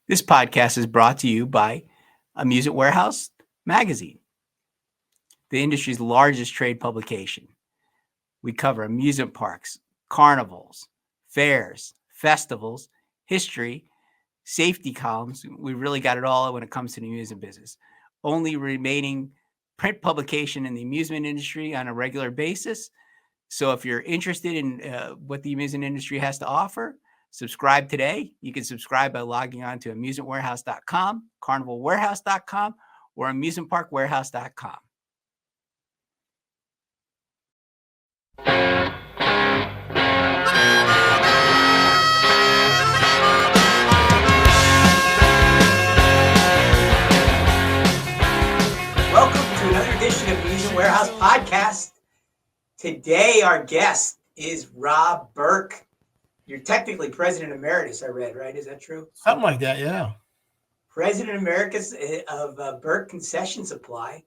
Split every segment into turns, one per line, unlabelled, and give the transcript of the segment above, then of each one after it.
This podcast is brought to you by Amusement Warehouse Magazine, the industry's largest trade publication. We cover amusement parks, carnivals, fairs, festivals, history, safety columns. We really got it all when it comes to the amusement business. Only remaining print publication in the amusement industry on a regular basis. So if you're interested in what the amusement industry has to offer, subscribe today. You can subscribe by logging on to amusementwarehouse.com, carnivalwarehouse.com, or amusementparkwarehouse.com. Welcome to another edition of Amusement Warehouse Podcast. Today, our guest is Rob Berk. You're technically president emeritus, I read, right? Is that true?
Something like that, yeah.
President emeritus of Berk Concession Supply.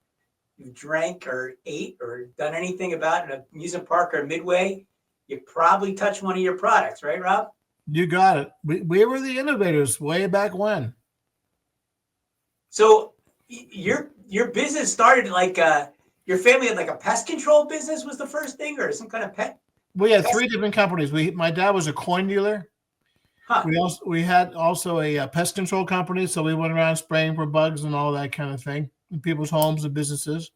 You've drank or ate or done anything about an amusement park or midway, you probably touched one of your products, right, Rob?
You got it. We were the innovators way back when.
So your business started like your family had like a pest control business was the first thing, or some kind of pet?
We had three different companies. My dad was a coin dealer.
Huh.
We had also a pest control company, so we went around spraying for bugs and all that kind of thing in people's homes and businesses.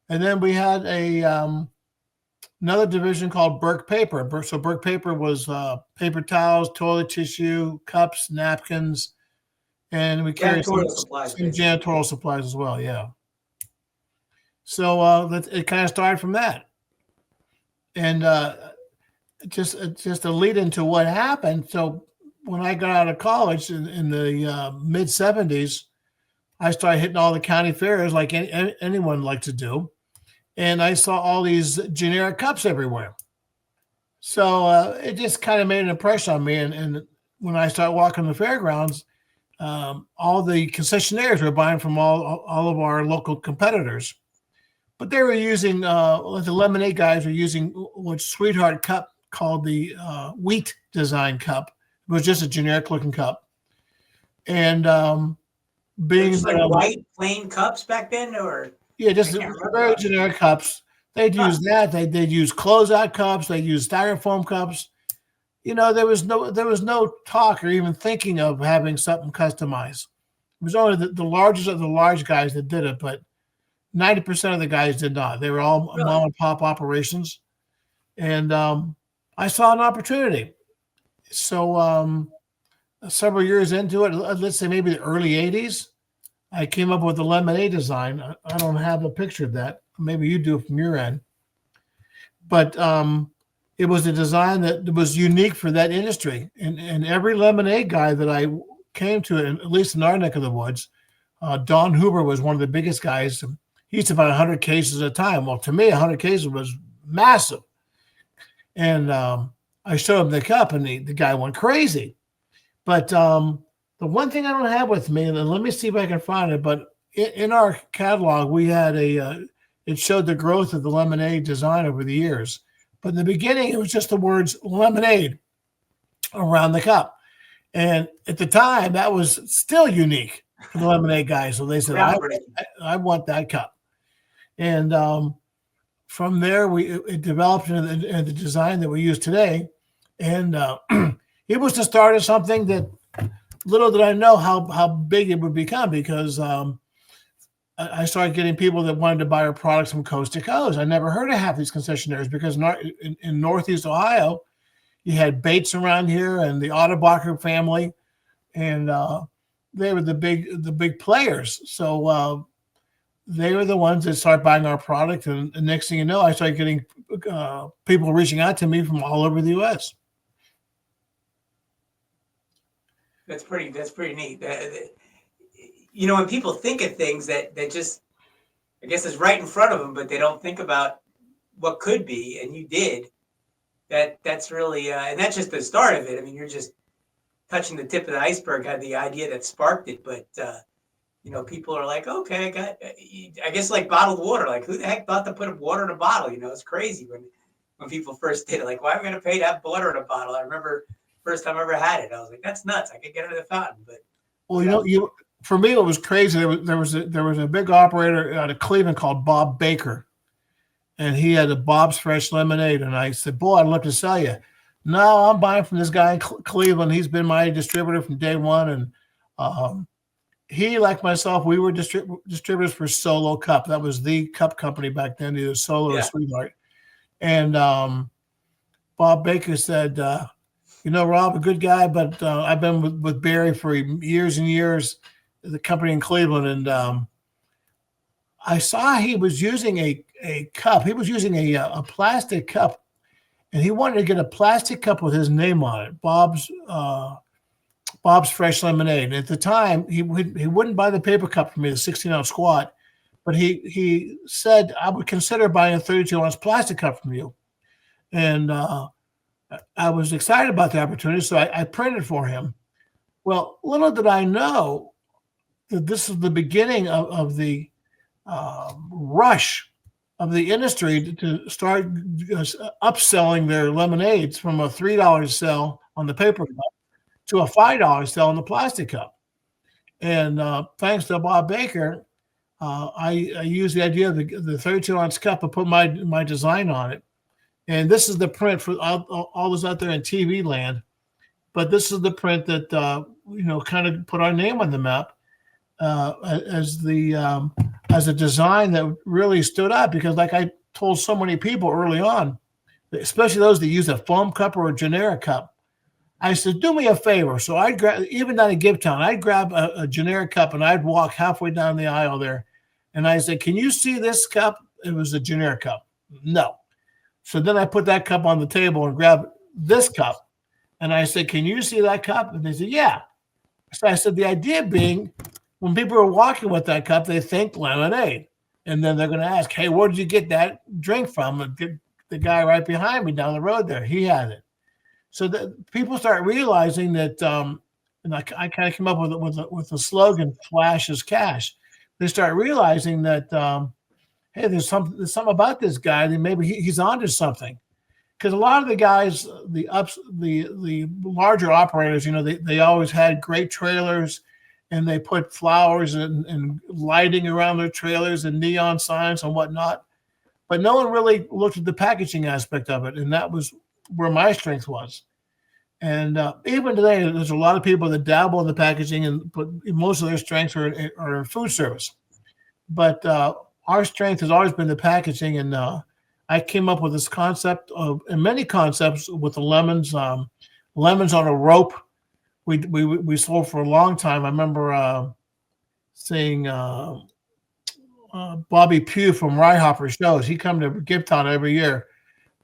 And then we had another division called Berk Paper. So Berk Paper was paper towels, toilet tissue, cups, napkins, and we carried some janitorial supplies as well. Yeah. So it kind of started from that. And just a lead into what happened. So when I got out of college in the mid 70s, I started hitting all the county fairs like anyone liked to do. And I saw all these generic cups everywhere. So it just kind of made an impression on me. And when I started walking the fairgrounds, all the concessionaires were buying from all of our local competitors. But they were using, the lemonade guys were using what Sweetheart cup called the wheat design cup. It was just a generic looking cup. And being
like white plain cups back then, or?
Yeah, just very generic cups. They'd use that. They'd use closeout cups. They'd use styrofoam cups. You know, there was no talk or even thinking of having something customized. It was only the largest of the large guys that did it, but 90% of the guys did not. They were all mom and pop operations. And I saw an opportunity. So several years into it, let's say maybe the early 80s, I came up with the lemonade design. I don't have a picture of that. Maybe you do from your end. But it was a design that was unique for that industry. And every lemonade guy that I came to, at least in our neck of the woods, Don Huber was one of the biggest guys. He used to buy 100 cases at a time. Well, to me, 100 cases was massive. And I showed him the cup, and the guy went crazy. But the one thing I don't have with me, and let me see if I can find it, but in our catalog, we had it showed the growth of the lemonade design over the years. But in the beginning, it was just the words lemonade around the cup. And at the time, that was still unique for the lemonade guys. So they said, I want that cup. And from there, it developed into the design that we use today. And it was the start of something that little did I know how big it would become, because I started getting people that wanted to buy our products from coast to coast. I never heard of half these concessionaires, because in Northeast Ohio, you had Bates around here and the Otterbacher family, and they were the big players. So they were the ones that started buying our product, and the next thing you know, I started getting people reaching out to me from all over the U.S.
That's pretty neat. You know, when people think of things that just, I guess, is right in front of them, but they don't think about what could be, and you did. That's really, and that's just the start of it. I mean, you're just touching the tip of the iceberg. Had the idea that sparked it, but you know, people are like, okay, I guess like bottled water. Like, who the heck thought to put water in a bottle? You know, it's crazy when people first did it. Like, why am I going to pay to have water in a bottle? I remember first time I ever had it, I was like, that's nuts. I could get it at the fountain, but
Well, for me, it was crazy. There was a big operator out of Cleveland called Bob Baker, and he had a Bob's Fresh Lemonade. And I said, "Boy, I'd love to sell you." No, I'm buying from this guy in Cleveland. He's been my distributor from day one, and um, he, like myself, we were distributors for Solo Cup. That was the cup company back then, either Solo or
Yeah.
Sweetheart. And Bob Baker said, Rob, a good guy, but I've been with Barry for years and years, the company in Cleveland, and I saw he was using a cup. He was using a plastic cup, and he wanted to get a plastic cup with his name on it, Bob's Fresh Lemonade. And at the time, he wouldn't buy the paper cup for me, the 16-ounce squat, but he said, I would consider buying a 32-ounce plastic cup from you. And I was excited about the opportunity, so I printed for him. Well, little did I know that this is the beginning of the rush of the industry to start upselling their lemonades from a $3 sell on the paper cup to a $5 sell on the plastic cup. And thanks to Bob Baker, I used the idea of the 32-ounce cup and put my design on it. And this is the print for all those out there in TV land. But this is the print that, kind of put our name on the map as a design that really stood out. Because like I told so many people early on, especially those that use a foam cup or a generic cup, I said, do me a favor. So I'd grab, even down in Gibtown, I'd grab a generic cup and I'd walk halfway down the aisle there. And I said, can you see this cup? It was a generic cup. No. So then I put that cup on the table and grabbed this cup. And I said, can you see that cup? And they said, yeah. So I said, the idea being, when people are walking with that cup, they think lemonade. And then they're going to ask, hey, where did you get that drink from? And the guy right behind me down the road there, he had it. So that people start realizing that, and I kind of came up with a slogan, "Flash is cash." They start realizing that, hey, there's something about this guy that maybe he's onto something. Because a lot of the guys, the larger operators, they always had great trailers, and they put flowers and lighting around their trailers and neon signs and whatnot. But no one really looked at the packaging aspect of it, and that was where my strength was. And even today, there's a lot of people that dabble in the packaging, but most of their strengths are in food service. But our strength has always been the packaging, and I came up with this concept and many concepts with the lemons on a rope. We sold for a long time. I remember seeing Bobby Pugh from Ryhopper shows. He'd come to Gibtown every year.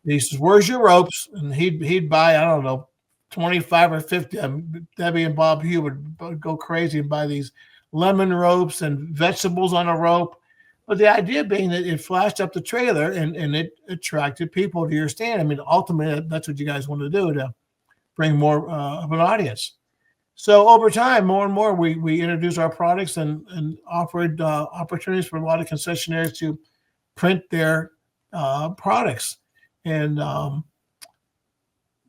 He says, "Where's your ropes?" And he'd buy, I don't know, 25 or 50. Debbie and Bob Hugh would go crazy and buy these lemon ropes and vegetables on a rope. But the idea being that it flashed up the trailer and it attracted people to your stand. I mean, ultimately, that's what you guys want to do, to bring more of an audience. So over time, more and more, we introduced our products and offered opportunities for a lot of concessionaires to print their products. And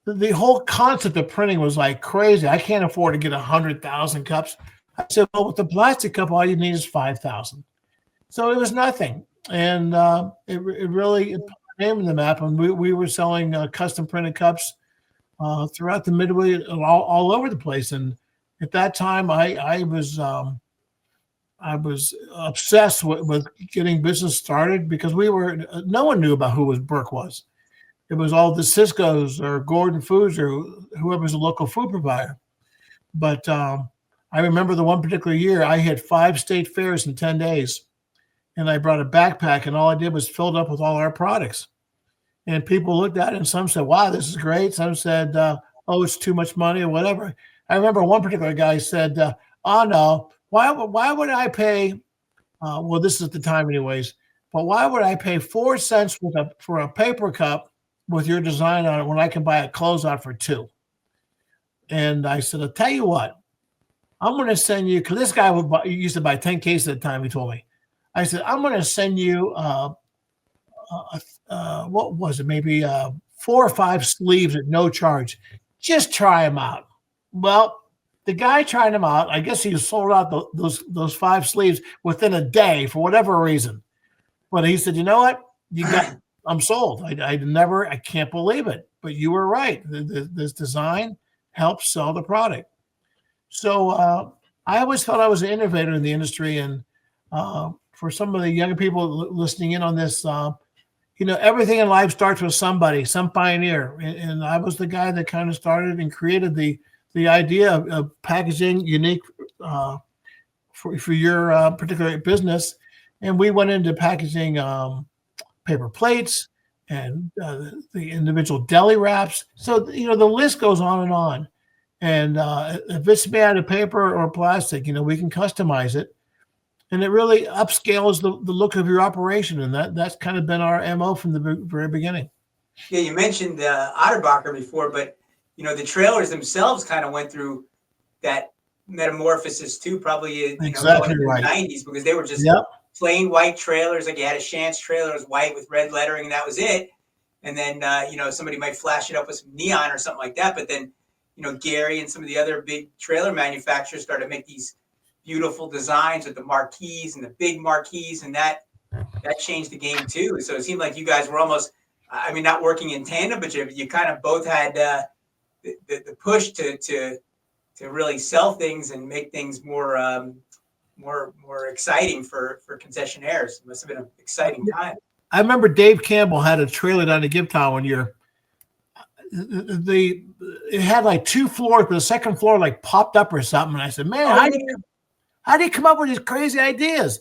the whole concept of printing was like crazy. I can't afford to get 100,000 cups. I said, well, with the plastic cup, all you need is 5,000. So it was nothing. And it really put our name in the map. And we were selling custom printed cups throughout the Midway, all over the place. And at that time, I was obsessed with getting business started, because no one knew about who Berk was. It was all the Cisco's or Gordon Foods or whoever was a local food provider. But I remember the one particular year, I had 5 state fairs in 10 days. And I brought a backpack, and all I did was filled up with all our products. And people looked at it, and some said, wow, this is great. Some said, oh, it's too much money or whatever. I remember one particular guy said, oh, no, why would I pay, well, this is at the time anyways, but why would I pay 4 cents for a paper cup with your design on it when I can buy a closeout for 2? And I said, I'll tell you what, I'm going to send you, because this guy used to buy 10 cases at a time, he told me. I said, I'm going to send you, what was it, maybe 4 or 5 sleeves at no charge. Just try them out. Well, The guy tried them out. I guess he sold out those 5 sleeves within a day for whatever reason. But he said, you know what? I'm sold. I can't believe it. But you were right. This design helps sell the product. So I always felt I was an innovator in the industry. And for some of the younger people listening in on this, everything in life starts with somebody, some pioneer. And I was the guy that kind of started and created the idea of packaging unique for your particular business. And we went into packaging paper plates and the individual deli wraps. So, the list goes on and on. And if it's made out of paper or plastic, we can customize it. And it really upscales the look of your operation. And that's kind of been our MO from the very beginning.
Yeah, you mentioned Otterbacher before, but, the trailers themselves kind of went through that metamorphosis too, probably
exactly
in the
right.
90s, because they were just plain white trailers. Like you had a Chance trailer, it was white with red lettering, and that was it. And then, somebody might flash it up with some neon or something like that. But then, Gary and some of the other big trailer manufacturers started to make these beautiful designs with the marquees and the big marquees, and that changed the game too. So it seemed like you guys were almost, not working in tandem, but you kind of both had the push to really sell things and make things more exciting for concessionaires. It must have been an exciting time.
I remember Dave Campbell had a trailer down to Gibtown one year. It had like 2 floors, but the second floor like popped up or something. And I said, man, how do you come up with these crazy ideas?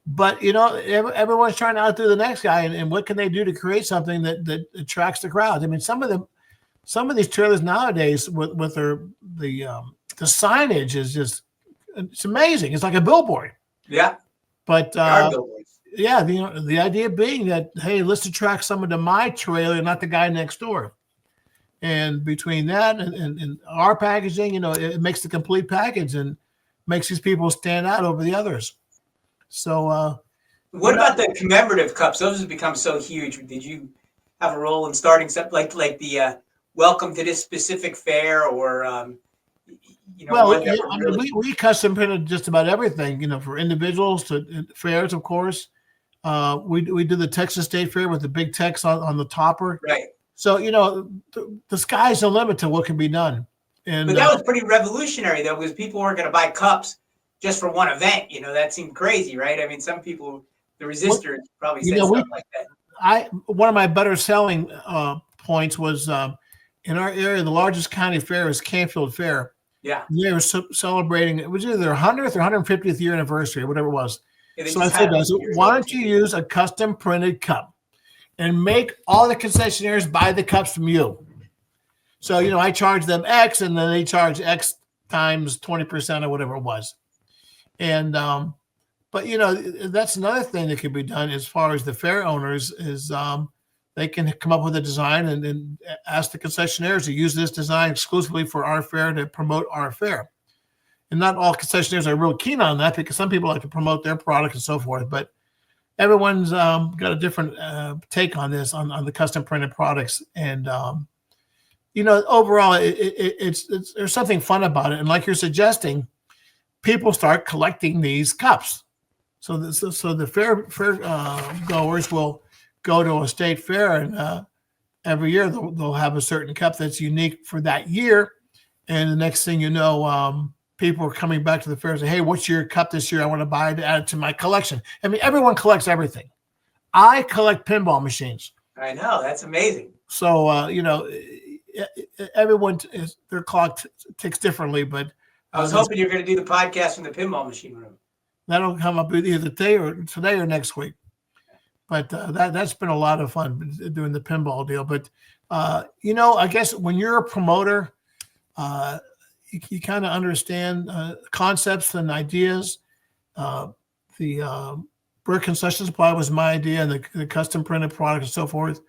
But, everyone's trying to outdo the next guy. And what can they do to create something that attracts the crowd? Some of these trailers nowadays with the signage is just, it's amazing. It's like a billboard.
Yeah.
But the idea being that, hey, let's attract someone to my trailer, not the guy next door. And between that and our packaging, it makes the complete package and makes these people stand out over the others. So,
what about the commemorative cups? Those have become so huge. Did you have a role in starting something like the welcome to this specific fair, or
we custom printed just about everything, for individuals to fairs, of course. We do the Texas State Fair with the big text on the topper.
Right.
So, the sky's the limit to what can be done.
But that was pretty revolutionary, though, because people weren't going to buy cups just for one event. That seemed crazy, right? Some people, the resistors probably said stuff like that.
One of my better selling points was in our area, the largest county fair is Canfield Fair.
Yeah.
And they were celebrating, it was either their 100th or 150th year anniversary, or whatever it was. Yeah, so I said, why don't you use a custom printed cup and make all the concessionaires buy the cups from you? So, I charge them X, and then they charge X times 20% or whatever it was. And, but, that's another thing that can be done as far as the fair owners is they can come up with a design and ask the concessionaires to use this design exclusively for our fair to promote our fair. And not all concessionaires are real keen on that, because some people like to promote their product and so forth. But everyone's got a different take on this, on the custom printed products. And, overall, it's there's something fun about it. And like you're suggesting, people start collecting these cups. So the fair goers will go to a state fair, and every year they'll have a certain cup that's unique for that year. And the next thing you know, people are coming back to the fair and say, hey, what's your cup this year? I want to buy it to add it to my collection. Everyone collects everything. I collect pinball machines.
I know. That's amazing.
So, everyone, their clock ticks differently. But
I was hoping you were going to do the podcast from the pinball machine room.
That'll come up either today or next week. But that's been a lot of fun doing the pinball deal. But, I guess when you're a promoter, you kind of understand concepts and ideas. The Berk Concession Supply was my idea, and the custom printed product and so forth.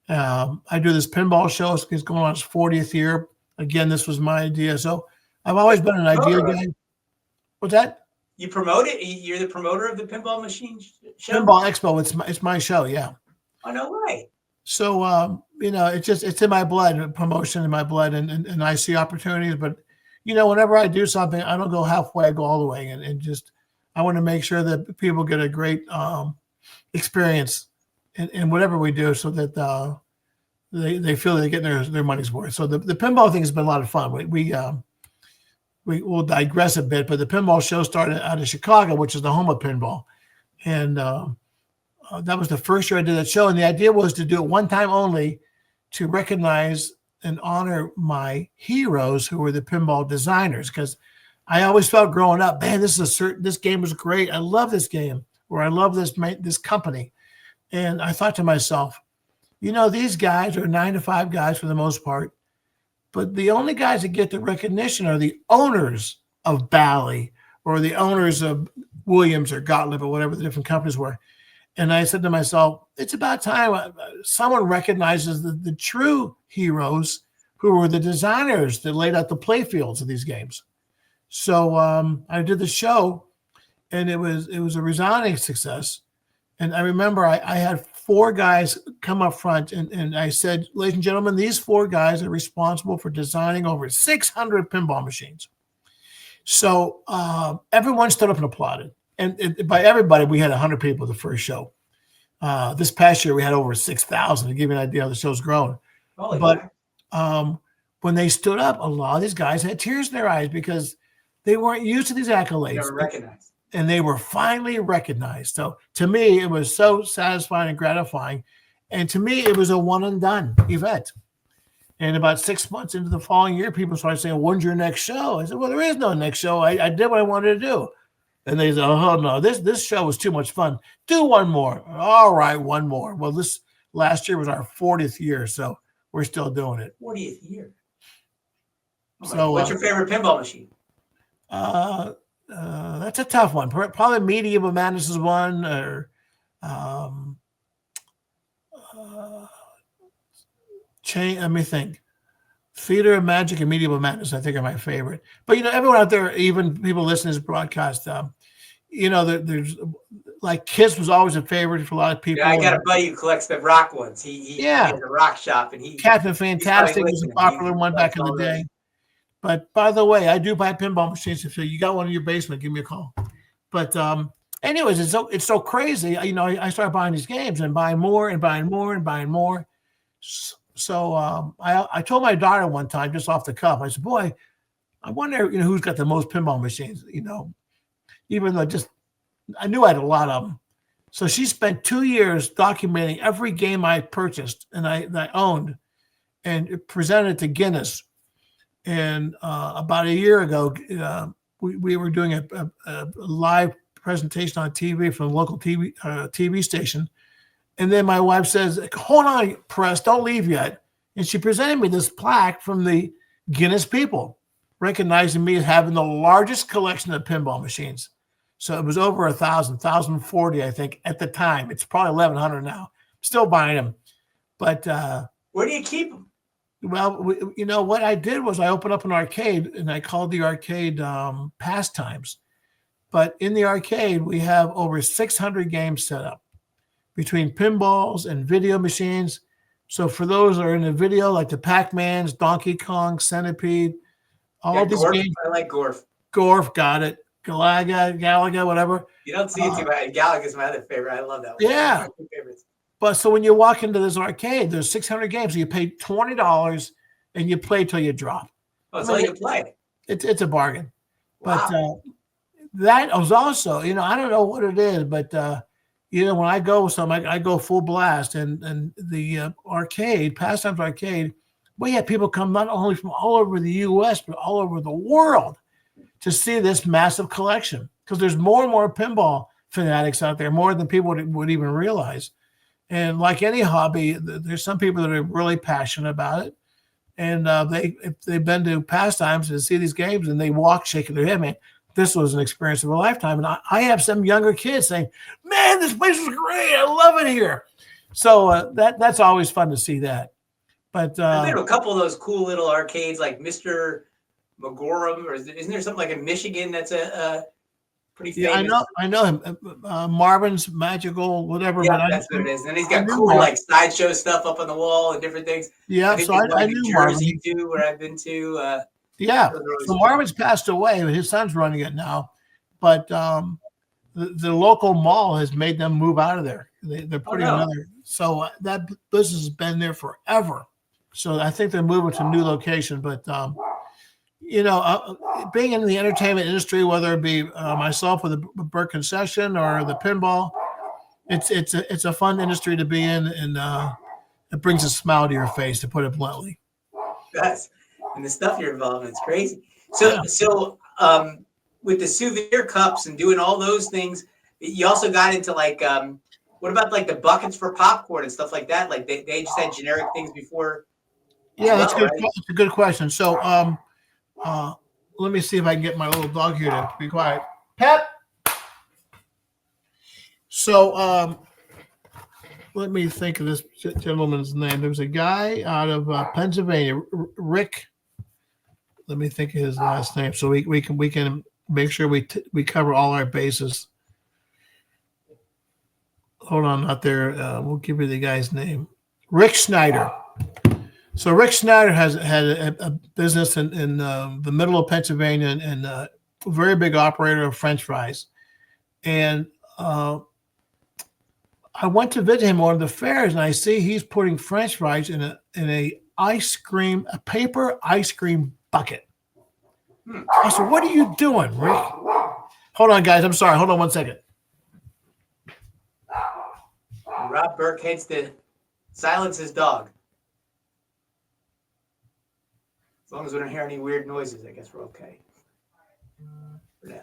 I do this pinball show. It's going on its 40th year. Again, this was my idea. So I've always been an idea guy. What's that?
You promote it? You're the promoter of the pinball machine show?
Pinball Expo. It's my show. Yeah.
Oh, no way.
So, it's in my blood, promotion in my blood, and I see opportunities, but, whenever I do something, I don't go halfway, I go all the way, and just I want to make sure that people get a great experience in whatever we do, so that they feel they're getting their money's worth. So the pinball thing has been a lot of fun. We will digress a bit, but the pinball show started out of Chicago, which is the home of pinball, and that was the first year I did that show. And the idea was to do it one time only, to recognize and honor my heroes who were the pinball designers, because I always felt growing up, man, this game was great. I love this game, or I love this company. And I thought to myself, these guys are 9-to-5 guys for the most part, but the only guys that get the recognition are the owners of Bally, or the owners of Williams or Gottlieb, or whatever the different companies were. And I said to myself, it's about time someone recognizes the true heroes, who were the designers that laid out the play fields of these games. So I did the show, and it was a resounding success. And I remember I had 4 guys come up front, and I said, ladies and gentlemen, these 4 guys are responsible for designing over 600 pinball machines. So everyone stood up and applauded. And by everybody, we had 100 people the first show. This past year, we had over 6,000, to give you an idea how the show's grown. But when they stood up, a lot of these guys had tears in their eyes, because they weren't used to these accolades.
They were recognized.
And they were finally recognized. So to me, it was so satisfying and gratifying. And to me, it was a one and done event. And about 6 months into the following year, people started saying, when's your next show? I said, well, there is no next show. I did what I wanted to do. And they said, oh, no, this show was too much fun. Do one more. All right, one more. Well, this last year was our 40th year, so we're still doing it.
40th year.
So,
what's your favorite pinball machine?
That's a tough one. Probably Medieval Madness is one, or let me think. Theater of Magic and Medieval Madness, I think, are my favorite. But everyone out there, even people listening to this broadcast, there's like Kiss was always a favorite for a lot of people.
Yeah, I got a buddy who collects the rock ones. He has a rock shop, and
Captain Fantastic was a popular one back in the day. But by the way, I do buy pinball machines. If you got one in your basement, give me a call. But anyways, it's so crazy. I started buying these games and buying more and buying more and buying more. So I told my daughter one time, just off the cuff, I said, boy, I wonder, who's got the most pinball machines, even though I knew I had a lot of them. So she spent 2 years documenting every game I purchased and I owned, and presented it to Guinness. And about a year ago, we were doing a live presentation on TV from a local TV station. And then my wife says, hold on, press, don't leave yet. And she presented me this plaque from the Guinness people, recognizing me as having the largest collection of pinball machines. So it was over 1,000, 1,040, I think, at the time. It's probably 1,100 now. Still buying them. But
where do you keep them?
Well, what I did was I opened up an arcade, and I called the arcade Pastimes. But in the arcade, we have over 600 games set up, between pinballs and video machines. So for those that are in the video, like the Pac-Mans, Donkey Kong, Centipede, all these games.
I like Gorf.
Gorf, got it. Galaga, whatever.
You don't see it too bad. Galaga's my other favorite. I love that one.
Yeah. But so when you walk into this arcade, there's 600 games. So you pay $20 and you play till you drop.
Oh, it's all you play.
It's a bargain.
Wow.
But that was also, I don't know what it is, but when I go with something, I go full blast. And the arcade, Pastimes Arcade, we had people come not only from all over the U.S., but all over the world to see this massive collection. Because there's more and more pinball fanatics out there, more than people would even realize. And like any hobby, there's some people that are really passionate about it. And if they've been to Pastimes and see these games, and they walk shaking their head, man, this was an experience of a lifetime. And I have some younger kids saying, man, this place is great. I love it here. So that's always fun to see that. But
I've been to a couple of those cool little arcades like Mr. McGorham, or isn't there something like in Michigan that's a pretty famous?
Yeah, I know him. Marvin's Magical, whatever.
Yeah,
but
that's what it is. And he's got cool like sideshow stuff up on the wall and different things.
Yeah, so I knew
Jersey
Marvin
too, where I've been to.
Yeah. So Marvin's passed away. His son's running it now, but the local mall has made them move out of there. They're putting another. So that business has been there forever. So I think they're moving to a new location. But being in the entertainment industry, whether it be myself with the Berk Concession or the pinball, it's a fun industry to be in, and it brings a smile to your face, to put it bluntly.
Yes, and the stuff you're involved in, it's crazy. So with the souvenir cups and doing all those things, you also got into like what about like the buckets for popcorn and stuff like that? Like they just had generic things before.
Yeah, that's good. Right? That's a good question. So let me see if I can get my little dog here to be quiet. Pep. So let me think of this gentleman's name. There was a guy out of Pennsylvania, Rick. Let me think of his last name so we can make sure we cover all our bases. Hold on, not there. We'll give you the guy's name, Rick Schneider. So Rick Schneider had a business in the middle of Pennsylvania, and a very big operator of French fries. And I went to visit him at one of the fairs, and I see he's putting French fries in a paper ice cream bucket. I said, "What are you doing, Rick?" Hold on, guys. I'm sorry. Hold on 1 second.
Rob Berk hates to silence his dog. As long as we don't hear any weird noises, I guess we're okay. For now.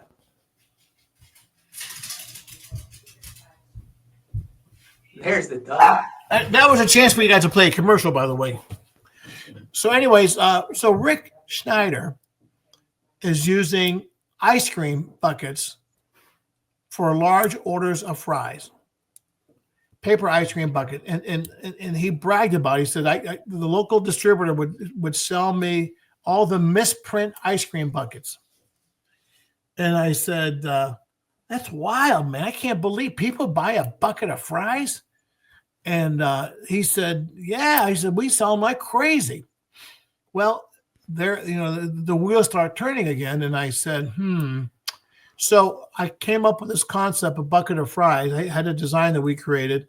There's the dog.
That was a chance for you guys to play a commercial, by the way. So anyways, so Rick Schneider is using ice cream buckets for large orders of fries. Paper ice cream bucket. And he bragged about it. He said, the local distributor would sell me all the misprint ice cream buckets. And I said, that's wild, man. I can't believe people buy a bucket of fries. And he said, yeah. He said, we sell them like crazy. Well, there, the wheels start turning again. And I said, So I came up with this concept, a bucket of fries. I had a design that we created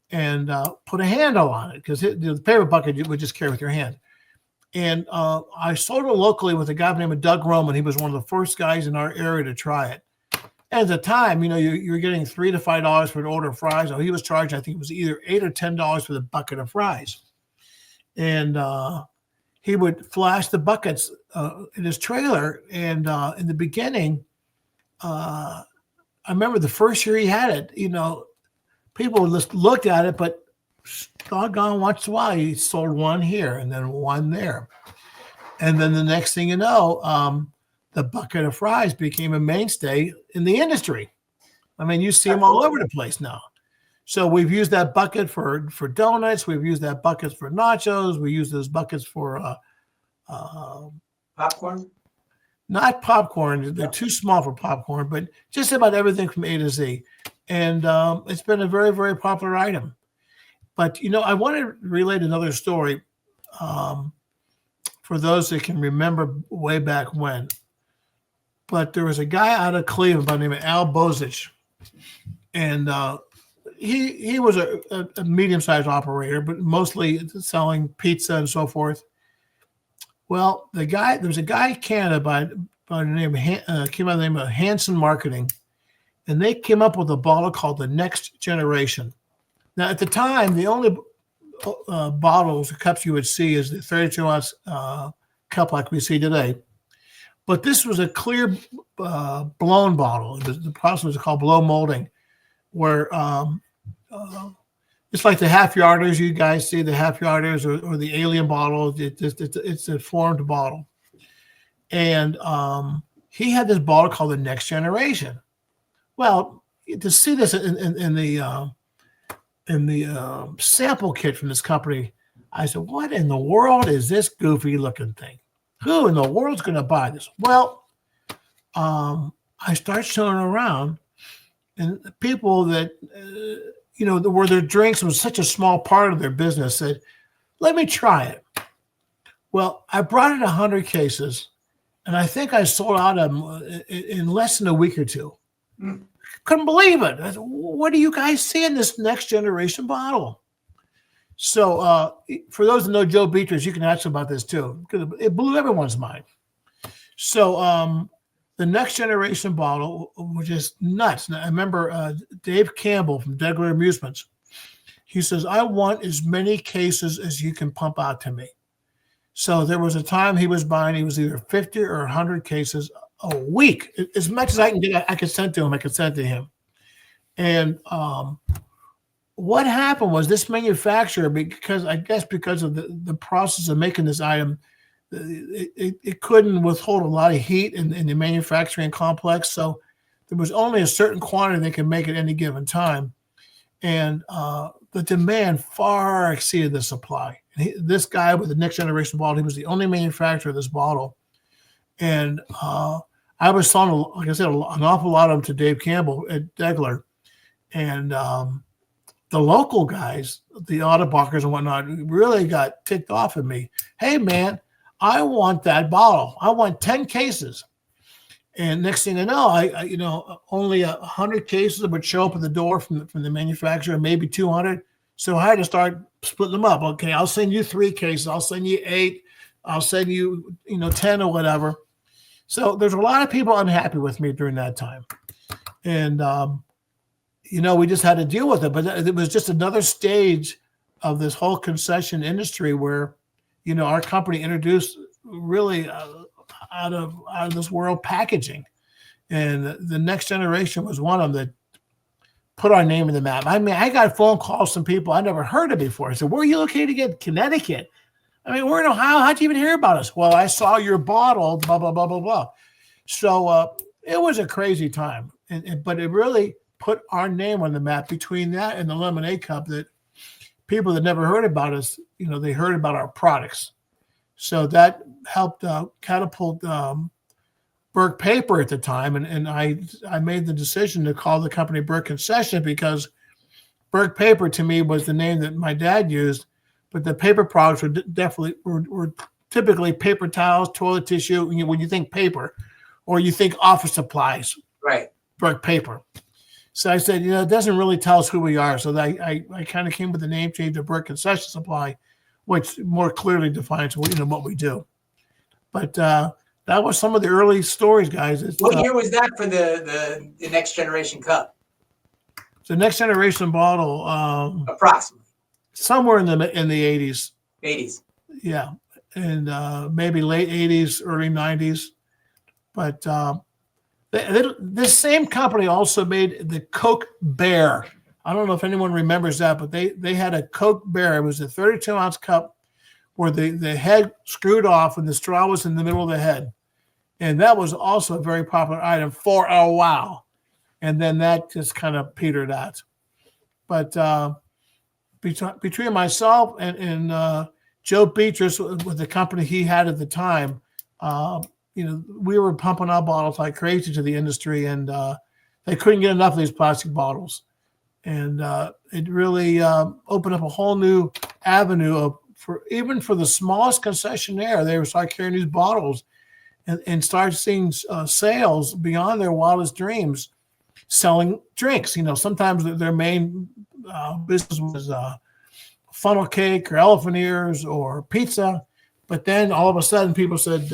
and put a handle on it because the paper bucket you would just carry with your hand. And I sold it locally with a guy named Doug Roman. He was one of the first guys in our area to try it. And at the time, you're getting $3 to $5 for an order of fries. So he was charging, I think it was either $8 or $10 for the bucket of fries. And he would flash the buckets in his trailer. And in the beginning, I remember the first year he had it, people just looked at it, but doggone once in a while, he sold one here and then one there. And then the next thing you know, the bucket of fries became a mainstay in the industry. I mean, you see them all over the place now. So we've used that bucket for donuts. We've used that bucket for nachos. We use those buckets for
popcorn.
Not popcorn. They're too small for popcorn, but just about everything from A to Z. And it's been a very, very popular item. But, I want to relate another story for those that can remember way back when. But there was a guy out of Cleveland by the name of Al Bozich. And he was a medium-sized operator, but mostly selling pizza and so forth. Well, there was a guy in Canada by the name of Hanson Marketing, and they came up with a bottle called the Next Generation. Now, at the time, the only bottles or cups you would see is the 32-ounce cup like we see today. But this was a clear blown bottle. The process was called blow molding, where it's like the half-yarders. You guys see the half-yarders or the alien bottle. It's a formed bottle. And he had this bottle called the Next Generation. Well, to see this in the sample kit from this company, I said, what in the world is this goofy looking thing? Who in the world's going to buy this? Well, I start showing around, and people that, where their drinks was such a small part of their business said, let me try it. Well, I brought in 100 cases, and I think I sold out of them in less than a week or two.
Mm.
Couldn't believe it. I said, what do you guys see in this next generation bottle? So for those that know Joe Beatrice, you can ask about this too, because it blew everyone's mind. So the next generation bottle was just nuts. And I remember Dave Campbell from Degler Amusements. He says, I want as many cases as you can pump out to me. So there was a time he was buying, he was either 50 or 100 cases a week. As much as I can get, I could send to him, I could send to him. And what happened was this manufacturer, because of the process of making this item, it couldn't withhold a lot of heat in the manufacturing complex. So there was only a certain quantity they could make at any given time. And the demand far exceeded the supply. And this guy with the next generation bottle, he was the only manufacturer of this bottle. And I was selling, like I said, an awful lot of them to Dave Campbell at Degler. And the local guys, the Autobachers and whatnot, really got ticked off at me. Hey, man, I want that bottle. I want 10 cases. And next thing I know, I only 100 cases would show up at the door from the manufacturer, maybe 200. So I had to start splitting them up. Okay, I'll send you 3 cases. I'll send you 8. I'll send you, 10 or whatever. So there's a lot of people unhappy with me during that time. And, we just had to deal with it. But it was just another stage of this whole concession industry where, our company introduced really out of this world packaging. And the next generation was one of them that put our name in the map. I mean, I got phone calls from people I never heard of before. I said, where are you located again? Connecticut. I mean, we're in Ohio. How'd you even hear about us? Well, I saw your bottle, blah, blah, blah, blah, blah. So it was a crazy time. But it really put our name on the map between that and the lemonade cup that people that never heard about us, they heard about our products. So that helped catapult Berk Paper at the time. And I made the decision to call the company Berk Concession because Berk Paper to me was the name that my dad used, but the paper products were typically paper towels, toilet tissue. When you think paper, or you think office supplies,
right?
Berk Paper. So I said, it doesn't really tell us who we are. So I kind of came with the name change of Berk Concession Supply, which more clearly defines what we do. But that was some of the early stories, guys.
What year was that for the next generation cup?
The next generation bottle,
approximately
somewhere in the 80s.
80s.
Yeah, and maybe late 80s, early 90s. But this same company also made the Coke Bear. I don't know if anyone remembers that, but they had a Coke Bear. It was a 32-ounce cup where the head screwed off and the straw was in the middle of the head. And that was also a very popular item for a while. And then that just kind of petered out. But between myself and Joe Beatrice with the company he had at the time, we were pumping out bottles like crazy to the industry, and they couldn't get enough of these plastic bottles. And it really opened up a whole new avenue for the smallest concessionaire. They would start carrying these bottles and start seeing sales beyond their wildest dreams, selling drinks. Sometimes their main business was funnel cake or elephant ears or pizza. But then all of a sudden people said,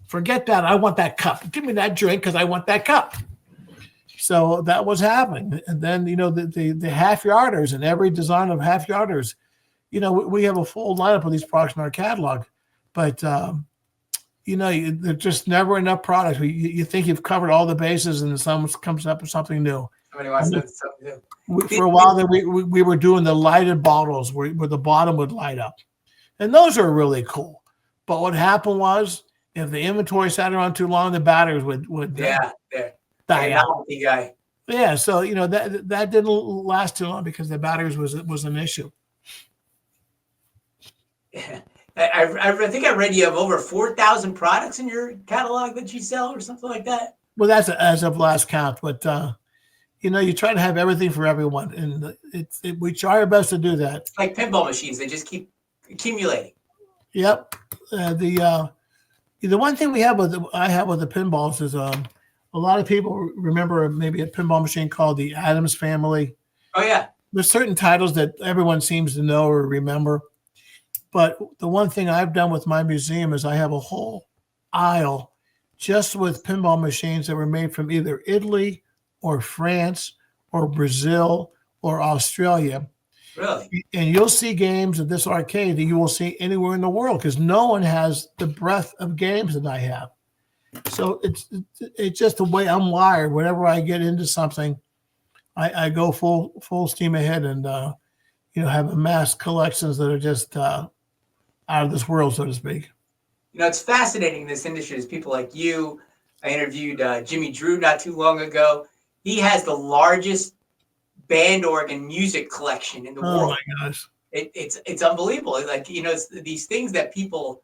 forget that. I want that cup. Give me that drink because I want that cup. So that was happening. And then, the half yarders and every design of half yarders, we have a full lineup of these products in our catalog, but, there's just never enough products. You think you've covered all the bases and then someone comes up with something new.
Somebody wants to do something new.
For a while there, we were doing the lighted bottles where the bottom would light up. And those are really cool. But what happened was, if the inventory sat around too long, the batteries would die out. Guy. Yeah, so that didn't last too long because the batteries was an issue.
Yeah. I think I read you have over 4,000 products in your catalog that you sell or something like that.
Well, that's as of last count, but you try to have everything for everyone, and we try our best to do that.
It's like pinball machines; they just keep accumulating.
Yep, The one thing I have with the pinballs is a lot of people remember maybe a pinball machine called the Addams Family.
Oh yeah.
There's certain titles that everyone seems to know or remember. But the one thing I've done with my museum is I have a whole aisle just with pinball machines that were made from either Italy or France or Brazil or Australia.
Really?
And you'll see games at this arcade that you will see anywhere in the world because no one has the breadth of games that I have. So it's just the way I'm wired. Whenever I get into something, I go full steam ahead and have amassed collections that are just out of this world, so to speak.
It's fascinating in this industry is people like you. I interviewed Jimmy Drew not too long ago. He has the largest band organ music collection in the world.
Oh my gosh.
It's unbelievable. Like, it's these things that people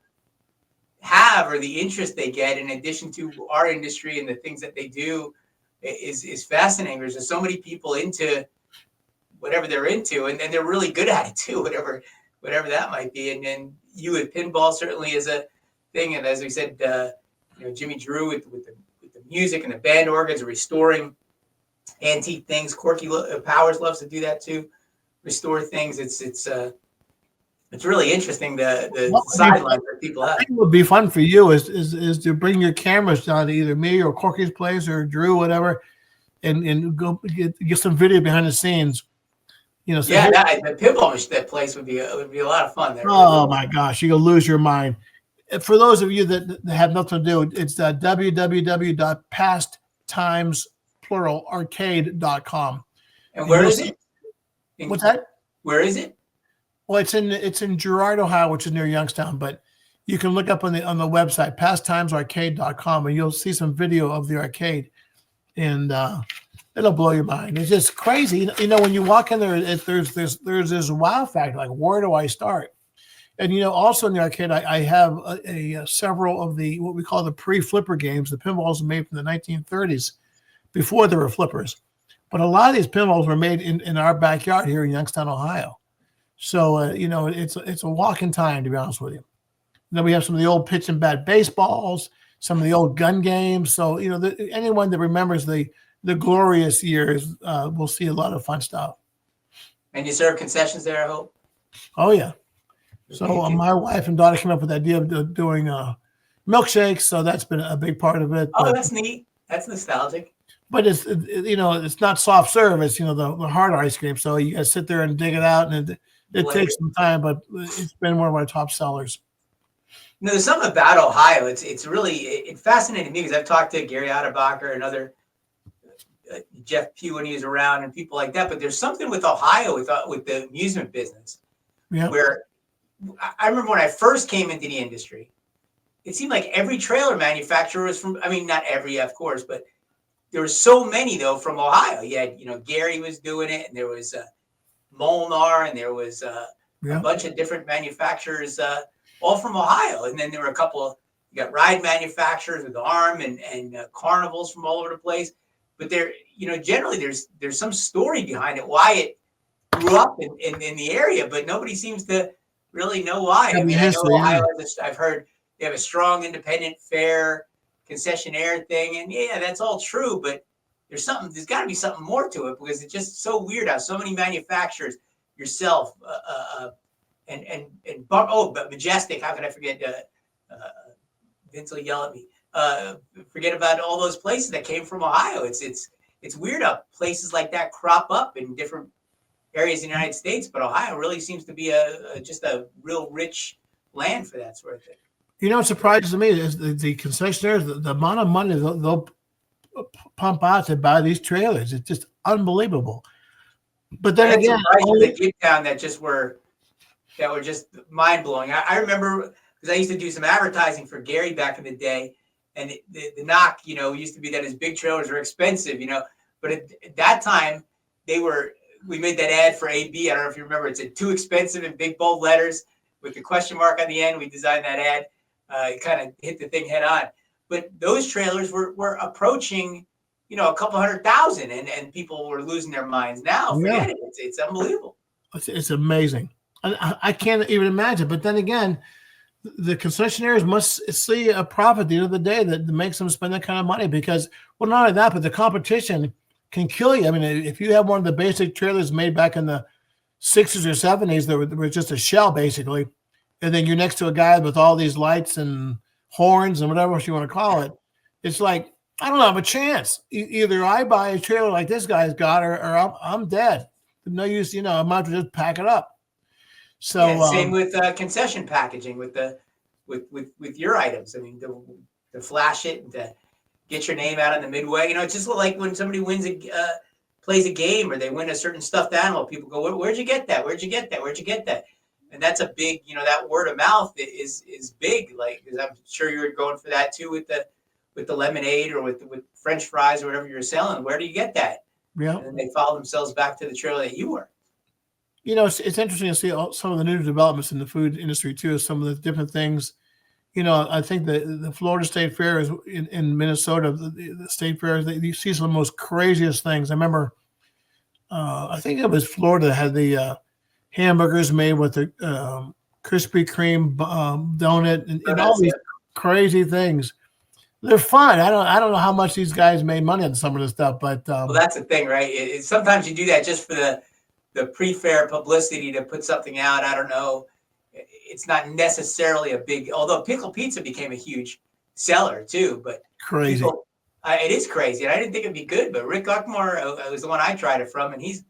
have or the interest they get in addition to our industry and the things that they do is fascinating. There's just so many people into whatever they're into, and they're really good at it too, whatever that might be. And then you with pinball certainly is a thing. And as we said, Jimmy Drew with the music and the band organs, restoring antique things. Corky Powers loves to do that too, restore things. It's really interesting the sidelines that people have.
I think what would be fun for you is to bring your cameras down to either me or Corky's place or Drew, whatever, and go get some video behind the scenes.
The pinball that place would be a lot of fun there.
Oh my gosh, you're gonna lose your mind. For those of you that have nothing to do, it's www.pasttimesplural.arcade.com.
And where is it?
What's that?
Where is it?
Well, it's in Girard, Ohio, which is near Youngstown. But you can look up on the website pasttimesarcade.com, and you'll see some video of the arcade, and it'll blow your mind. It's just crazy. When you walk in there, there's this wow factor. Like, where do I start? And also in the arcade, I have several of the what we call the pre-flipper games. The pinballs were made from the 1930s, before there were flippers. But a lot of these pinballs were made in our backyard here in Youngstown, Ohio. So, it's a walk in time, to be honest with you. And then we have some of the old pitch and bat baseballs, some of the old gun games. So, anyone that remembers the glorious years will see a lot of fun stuff.
And you serve concessions there, I hope?
Oh, yeah. So my wife and daughter came up with the idea of doing milkshakes. So that's been a big part of it.
Oh, that's neat. That's nostalgic.
But it's not soft serve. It's, the hard ice cream. So you got to sit there and dig it out, and it takes some time, but it's been one of our top sellers.
There's something about Ohio. It's really fascinating me because I've talked to Gary Adebacher and other Jeff Pugh when he was around and people like that. But there's something with Ohio with the amusement business where I remember when I first came into the industry, it seemed like every trailer manufacturer was from. I mean, not every, of course, but there were so many though from Ohio. You had Gary was doing it, and there was Molnar, and there was a bunch of different manufacturers, all from Ohio. And then there were a couple. You got ride manufacturers with Arm and carnivals from all over the place. But there, generally there's some story behind it why it grew up in the area, but nobody seems to really know why. I mean, I know Ohio. I've heard they have a strong, independent, fair concessionaire thing, and that's all true. But there's got to be something more to it because it's just so weird how so many manufacturers, yourself, but Majestic. How can I forget? Vince will yell at me. Forget about all those places that came from Ohio. It's weird how places like that crop up in different areas in the United States, but Ohio really seems to be just a real rich land for that sort of thing.
What surprises me is the concessionaires, the amount of money they'll pump out to buy these trailers. It's just unbelievable. But then again,
the gig town that were just mind blowing. I remember because I used to do some advertising for Gary back in the day, and the knock, used to be that his big trailers were expensive, but at that time we made that ad for AB. I don't know if you remember. It said too expensive in big bold letters with the question mark on the end. We designed that ad. It kind of hit the thing head on. But those trailers were approaching, a couple 100,000, and people were losing their minds. Now, forget it. It's unbelievable.
It's amazing. I can't even imagine. But then again, the concessionaires must see a profit at the end of the day that makes them spend that kind of money because, well, not only that, but the competition can kill you. I mean, if you have one of the basic trailers made back in the 60s or 70s that were just a shell basically, and then you're next to a guy with all these lights and horns and whatever else you want to call it, it's like, I don't have a chance. Either I buy a trailer like this guy's got, or I'm dead. No use, I might as well just pack it up. So
yeah, same with concession packaging with your items. I mean, to flash it and to get your name out on the midway. It's just like when somebody plays a game or they win a certain stuffed animal. People go, "Where'd you get that? Where'd you get that? Where'd you get that?" And that's a big, that word of mouth is big. Like, because I'm sure you're going for that too with the lemonade or with French fries or whatever you're selling. Where do you get that?
Yeah.
And then they follow themselves back to the trailer that you were.
It's interesting to see some of the new developments in the food industry too. Some of the different things. I think the Florida State Fair is in Minnesota. The state fair, you see some of the most craziest things. I remember, I think it was Florida that had the hamburgers made with the Krispy Kreme donut and all these crazy things. They're fun. I don't know how much these guys made money on some of this stuff, but
well, that's the thing, right? Sometimes you do that just for the pre-fair publicity to put something out. I don't know. It's not necessarily a big, although pickle pizza became a huge seller too. But
crazy.
It is crazy, and I didn't think it'd be good. But Rick Uckmore was the one I tried it from, and he's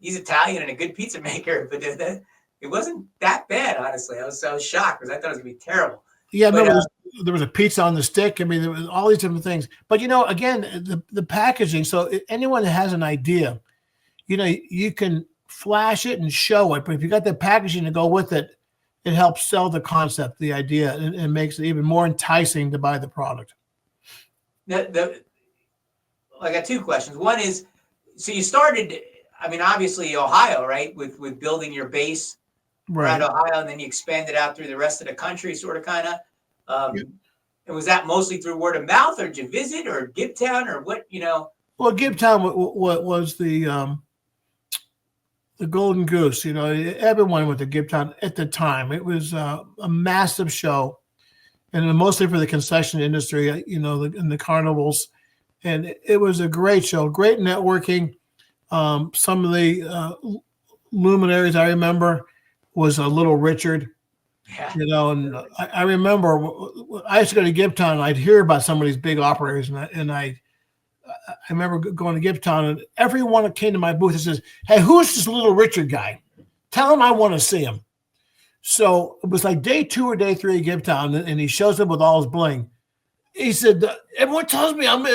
Italian and a good pizza maker. But it wasn't that bad, honestly. I was shocked because I thought it was gonna be terrible.
Yeah, but, there was a pizza on the stick. I mean, there was all these different things. But again, the packaging. So anyone that has an idea, you can flash it and show it. But if you got the packaging to go with it, it helps sell the concept, the idea, and makes it even more enticing to buy the product.
I got two questions. One is, so you started, I mean, obviously Ohio, right? With building your base around Ohio, and then you expanded out through the rest of the country, sort of, kind of. And was that mostly through word of mouth, or did you visit, or Gibtown, or what?
Well, Gibtown was the Golden Goose. Everyone went to Gibtown at the time. It was a massive show, and mostly for the concession industry. In the carnivals, and it was a great show, great networking. Some of the luminaries I remember was a Little Richard.
Yeah.
And I remember I used to go to Gibtown and I'd hear about some of these big operators, and I remember going to Gibtown, and everyone that came to my booth and says, "Hey, who's this Little Richard guy? Tell him I want to see him." So it was like day 2 or day 3 of Gibtown, and he shows up with all his bling. He said, "Everyone tells me I'm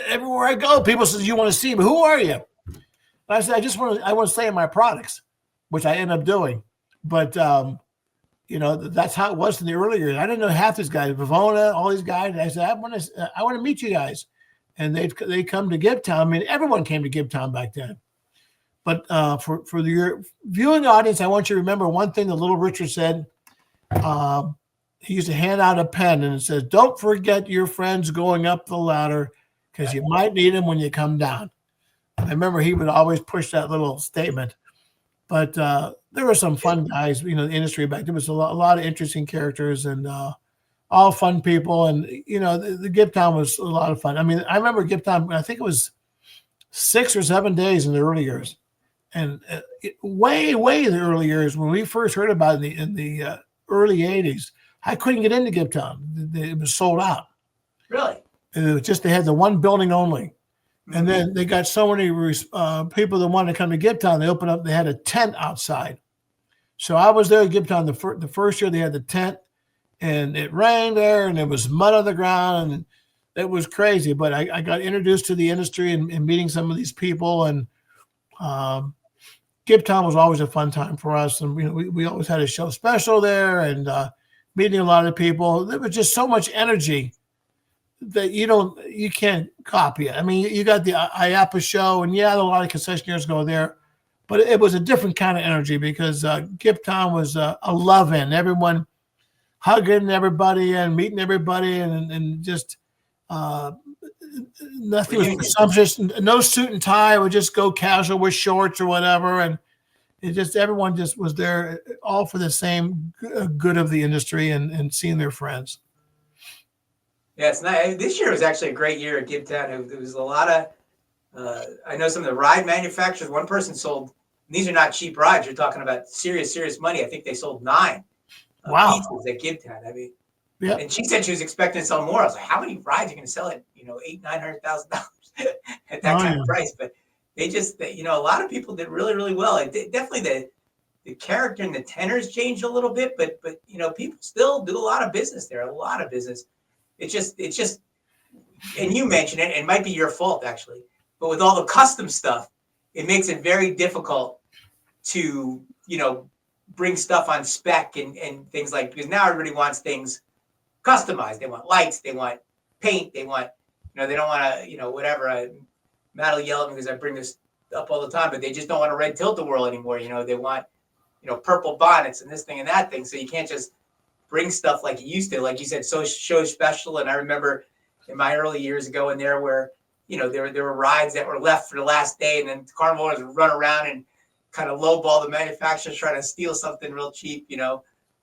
everywhere I go. People says you want to see him. Who are you?" And I said, I want to say my products," which I end up doing. But that's how it was in the early years. I didn't know half these guys, Vivona, all these guys. And I said, I want to meet you guys. And they come to Gibtown. I mean, everyone came to Gibtown back then. But for your viewing audience, I want you to remember one thing that Little Richard said. He used to hand out a pen, and it says, "Don't forget your friends going up the ladder, because you might need them when you come down." I remember he would always push that little statement. But there were some fun guys, the industry back. There was a lot of interesting characters, and all fun people. And, the Gibtown was a lot of fun. I mean, I remember Gibtown, I think it was 6 or 7 days in the early years. And way in the early years, when we first heard about it in the early 80s, I couldn't get into Gibtown. It was sold out.
Really?
And it was just, they had the one building only. And then they got so many people that wanted to come to Gibtown. They opened up. They had a tent outside. So I was there at Gibtown the first year they had the tent, and it rained there, and there was mud on the ground, and it was crazy. But I got introduced to the industry and meeting some of these people, and Gibtown was always a fun time for us. And we always had a show special there, and meeting a lot of people. There was just so much energy that you can't copy it. I mean, you got the IAPA show, and a lot of concessionaires go there, but it was a different kind of energy because Gibtown was a love-in. Everyone hugging everybody and meeting everybody, and just nothing was presumptuous. No suit and tie. Would just go casual with shorts or whatever, and It just everyone just was there all for the same good of the industry and seeing their friends.
Yeah, it's nice. This year was actually a great year at Gibtown. There was a lot of, I know some of the ride manufacturers. One person sold, these are not cheap rides. You're talking about serious money. I think they sold 9
Wow.
pieces at Gibtown. I mean,
Yeah.
and she said she was expecting to sell more. I was like, how many rides are you going to sell at, $800,000-$900,000 at that kind of price? But they just, a lot of people did really well. Definitely the character and the tenors changed a little bit, but people still do a lot of business there, a lot of business. It's just, and you mentioned it, it might be your fault actually, but with all the custom stuff, it makes it very difficult to, bring stuff on spec and things because now everybody wants things customized. They want lights, they want paint, they want, they don't want to, whatever. Matt'll yell at me because I bring this up all the time, but they just don't want a red tilt-a-whirl anymore. They want, purple bonnets and this thing and that thing. So you can't just bring stuff like you used to, like you said, so show special. And I remember in my early years going there where, there were rides that were left for the last day, and then the carnival owners would run around and kind of lowball the manufacturers trying to steal something real cheap,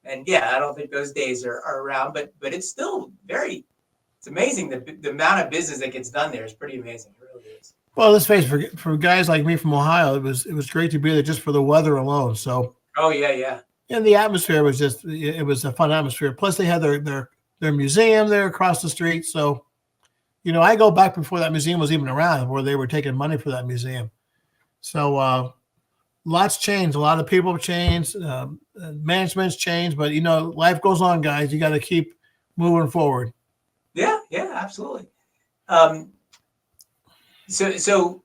And yeah, I don't think those days are around, but it's still it's amazing. The amount of business that gets done there is pretty amazing. It really is.
Well, let's face it, for guys like me from Ohio, it was great to be there just for the weather alone. So.
Oh yeah.
And the atmosphere was it was a fun atmosphere. Plus they had their museum there across the street. So, I go back before that museum was even around, where they were taking money for that museum. So lots changed. A lot of people have changed. Management's changed, but life goes on, guys. You got to keep moving forward.
Yeah, absolutely. So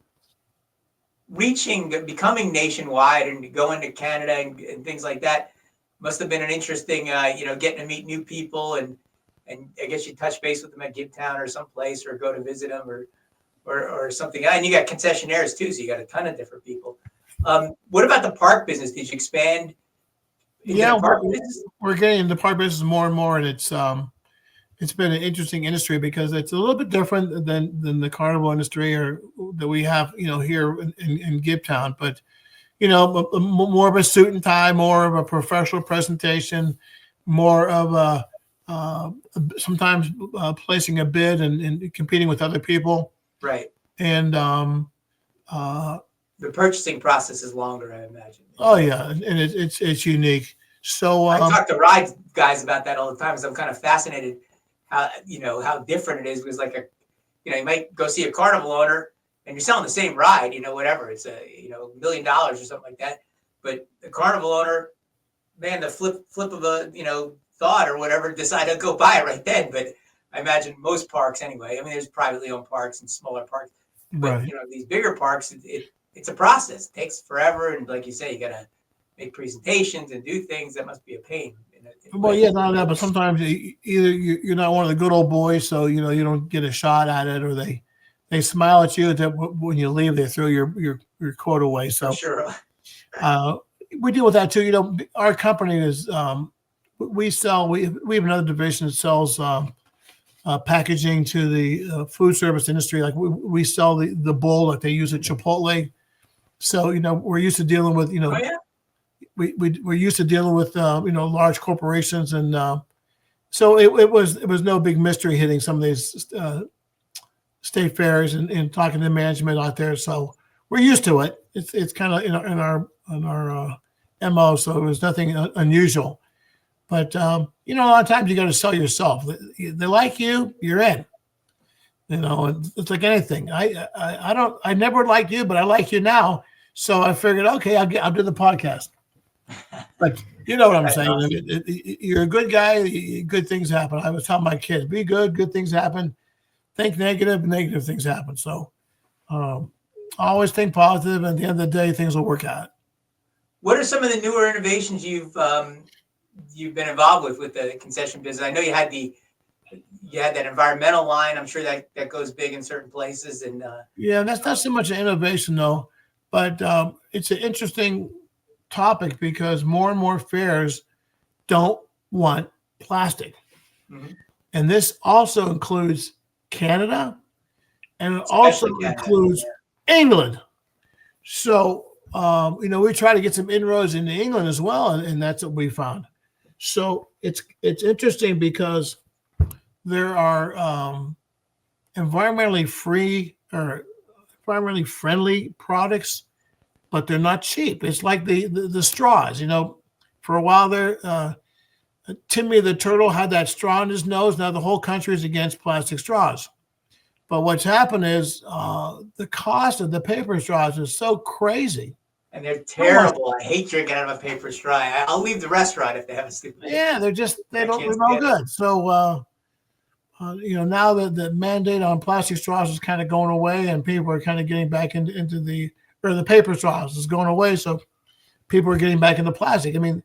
becoming nationwide and going to Canada and things like that must have been an interesting, getting to meet new people and I guess you touch base with them at Gibtown or someplace or go to visit them or something. And you got concessionaires too, so you got a ton of different people. What about the park business? Did you expand?
We're getting into park business more and more, and it's been an interesting industry because it's a little bit different than the carnival industry or that we have, here in Gibtown. But, more of a suit and tie, more of a professional presentation, more of a sometimes placing a bid and competing with other people.
Right.
And
the purchasing process is longer, I imagine.
Oh yeah, and it's unique. So
I talk to ride guys about that all the time because I'm kind of fascinated how different it is. Because you might go see a carnival owner and you're selling the same ride, whatever. It's $1 million or something like that. But the carnival owner, man, the flip of a thought or whatever, decide to go buy it right then. But I imagine most parks anyway. I mean, there's privately owned parks and smaller parks, but
right.
These bigger parks, it's a process. It takes forever, and like you say, you gotta make presentations and do things. That must be a pain.
Well, yeah, not that, but sometimes either you're not one of the good old boys, so you don't get a shot at it, or they smile at you. That when you leave, they throw your quote away. So
sure,
we deal with that too. Our company is we have another division that sells packaging to the food service industry. Like we sell the bowl that they use at Chipotle. So we're used to dealing with
Oh, yeah.
we're used to dealing with large corporations, and so it was no big mystery hitting some of these state fairs and talking to management out there. So we're used to it. It's kind of in our MO. So it was nothing unusual. But a lot of times you got to sell yourself. They like you, you're in. It's like anything. I never liked you, but I like you now. So I figured, okay, I'll do the podcast. But you know what I'm saying? Awesome. You're a good guy. Good things happen. I was telling my kids, be good things happen. Think negative things happen. So always think positive. And at the end of the day, things will work out.
What are some of the newer innovations you've been involved with the concession business? I know you had that environmental line. I'm sure that goes big in certain places. And
yeah, that's not so much an innovation though, but it's an interesting topic because more and more fairs don't want plastic. Mm-hmm. And this also includes Canada, and it also includes England. So we try to get some inroads into England as well, and that's what we found. So it's interesting because there are environmentally free or environmentally friendly products, but they're not cheap. It's like the straws. For a while there, Timmy the turtle had that straw in his nose. Now the whole country is against plastic straws. But what's happened is the cost of the paper straws is so crazy.
And they're terrible. I hate drinking out of a paper straw. I'll leave the restaurant if they have a stupid.
Yeah, they're no good. So, now that the mandate on plastic straws is kind of going away, and people are kind of getting back into the paper straws is going away. So people are getting back into plastic. I mean,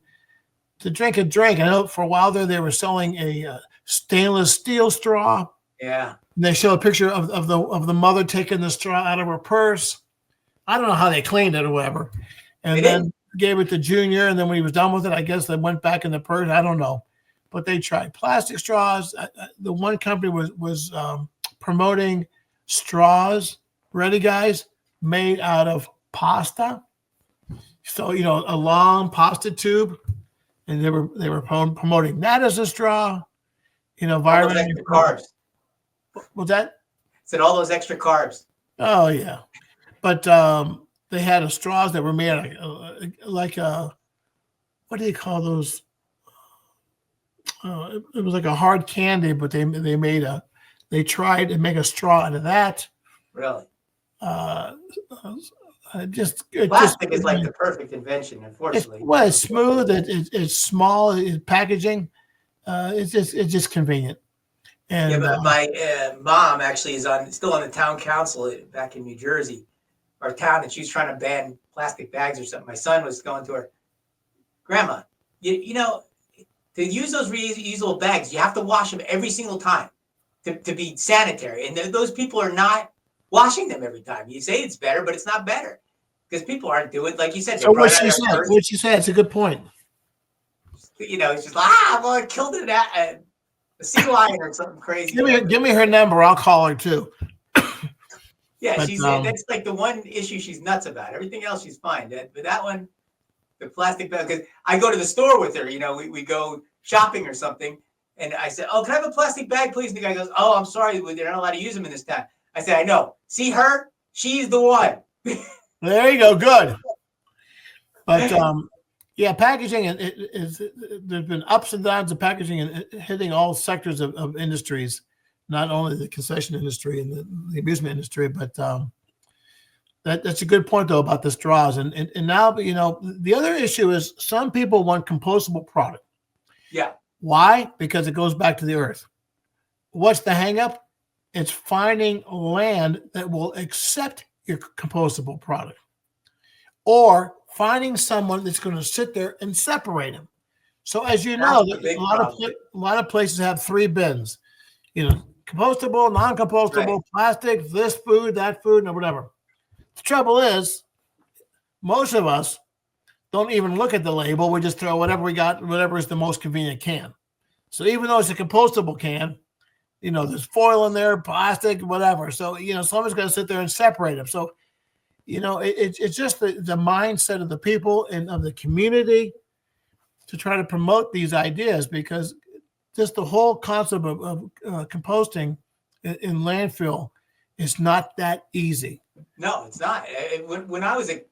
to drink a drink, I know for a while there, they were selling a stainless steel straw.
Yeah.
And they show a picture of the mother taking the straw out of her purse. I don't know how they cleaned it or whatever. And then gave it to Junior. And then when he was done with it, I guess they went back in the purse. I don't know. But they tried plastic straws. The one company was promoting straws, ready guys, made out of pasta. So, a long pasta tube. And they were promoting that as a straw. Environment.
Carbs.
What's that?
Said all those extra carbs.
Oh yeah, but they had straws that were made like what do you call those? It was like a hard candy, but they tried to make a straw out of that.
Really?
Plastic
is like the perfect invention. Unfortunately,
it's smooth. It's small. It's packaging. It's just convenient. And,
but my mom actually is still on the town council back in New Jersey, our town, and she's trying to ban plastic bags or something. My son was going to her, Grandma, to use those reusable bags, you have to wash them every single time to be sanitary. And those people are not washing them every time. You say it's better, but it's not better because people aren't doing it. Like you said.
So what she said, it's a good point.
She's like, well, I killed it at a sea lion or something crazy.
Give me her number. I'll call her too.
Yeah, that's like the one issue she's nuts about. Everything else she's fine. But that one, the plastic bag, because I go to the store with her. We go shopping or something, and I said, "Oh, can I have a plastic bag, please?" And the guy goes, "Oh, I'm sorry, they're not allowed to use them in this town." I said, "I know. See her? She's the one."
There you go. Good. But yeah, packaging there's been ups and downs of packaging and hitting all sectors of industries, not only the concession industry and the amusement industry, but that's a good point though about the straws. And now, the other issue is some people want compostable product.
Yeah.
Why? Because it goes back to the earth. What's the hang up? It's finding land that will accept your compostable product, or finding someone that's going to sit there and separate them. So as you know, a lot of places have 3 bins, compostable, non-compostable, right. Plastic, this food, that food, and whatever. The trouble is, most of us don't even look at the label. We just throw whatever we got, whatever is the most convenient can. So even though it's a compostable can, there's foil in there, plastic, whatever. So, someone's going to sit there and separate them. So, it's just the mindset of the people and of the community to try to promote these ideas, because just the whole concept of composting in landfill is not that easy.
No, it's not. When I was a